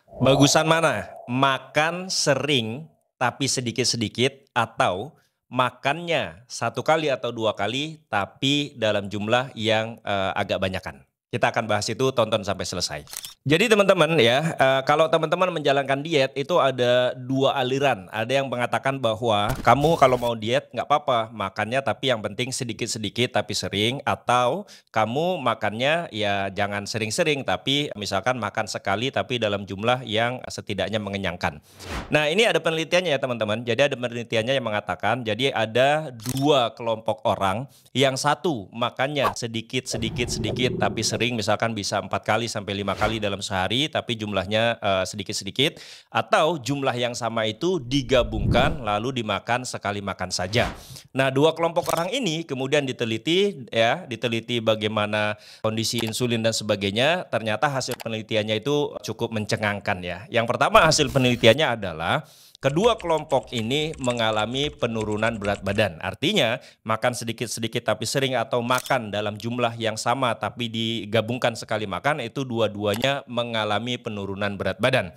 Bagusan mana? Makan sering tapi sedikit-sedikit atau makannya satu kali atau 2 kali tapi dalam jumlah yang, agak banyakan? Kita akan bahas itu, tonton sampai selesai. Jadi teman-teman ya, kalau teman-teman menjalankan diet itu ada 2 aliran. Ada yang mengatakan bahwa kamu kalau mau diet nggak apa-apa makannya tapi yang penting sedikit-sedikit tapi sering, atau kamu makannya ya jangan sering-sering tapi misalkan makan sekali tapi dalam jumlah yang setidaknya mengenyangkan. Nah, ini ada penelitiannya ya teman-teman. Jadi ada penelitiannya yang mengatakan, jadi ada 2 kelompok orang, yang satu makannya sedikit sedikit sedikit tapi sering, misalkan bisa 4 kali sampai 5 kali dalam sehari tapi jumlahnya, sedikit-sedikit, atau jumlah yang sama itu digabungkan lalu dimakan sekali makan saja. Nah, 2 kelompok orang ini kemudian diteliti ya, diteliti bagaimana kondisi insulin dan sebagainya, ternyata hasil penelitiannya itu cukup mencengangkan ya. Yang pertama hasil penelitiannya adalah kedua kelompok ini mengalami penurunan berat badan. Artinya makan sedikit-sedikit tapi sering atau makan dalam jumlah yang sama tapi digabungkan sekali makan, itu dua-duanya mengalami penurunan berat badan.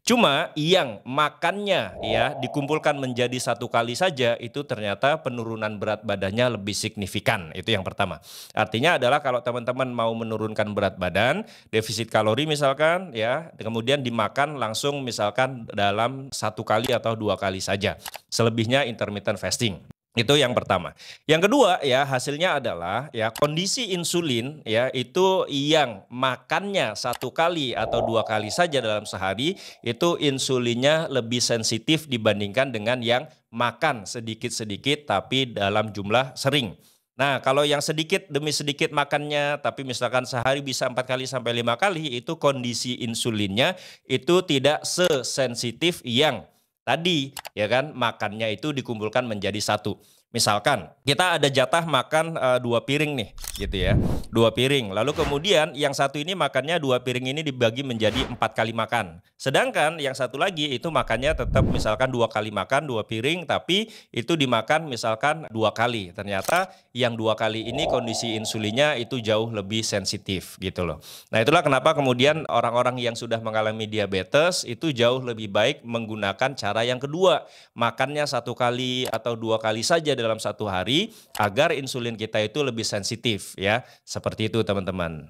Cuma yang makannya ya dikumpulkan menjadi satu kali saja itu ternyata penurunan berat badannya lebih signifikan. Itu yang pertama. Artinya adalah kalau teman-teman mau menurunkan berat badan, defisit kalori misalkan ya, kemudian dimakan langsung misalkan dalam satu kali atau 2 kali saja. Selebihnya intermittent fasting. Itu yang pertama. Yang kedua ya, hasilnya adalah ya kondisi insulin ya itu yang makannya satu kali atau 2 kali saja dalam sehari, itu insulinnya lebih sensitif dibandingkan dengan yang makan sedikit-sedikit tapi dalam jumlah sering. Nah, kalau yang sedikit demi sedikit makannya, tapi misalkan sehari bisa 4 kali sampai 5 kali, itu kondisi insulinnya itu tidak sesensitif yang tadi, ya kan, makannya itu dikumpulkan menjadi satu. Misalkan kita ada jatah makan 2 piring nih, gitu ya, 2 piring. Lalu kemudian yang satu ini makannya 2 piring ini dibagi menjadi 4 kali makan. Sedangkan yang satu lagi itu makannya tetap misalkan 2 kali makan, 2 piring, tapi itu dimakan misalkan 2 kali. Ternyata yang 2 kali ini kondisi insulinnya itu jauh lebih sensitif gitu loh. Nah, itulah kenapa kemudian orang-orang yang sudah mengalami diabetes itu jauh lebih baik menggunakan cara yang kedua, makannya satu kali atau 2 kali saja dalam satu hari agar insulin kita itu lebih sensitif ya. Seperti itu teman-teman.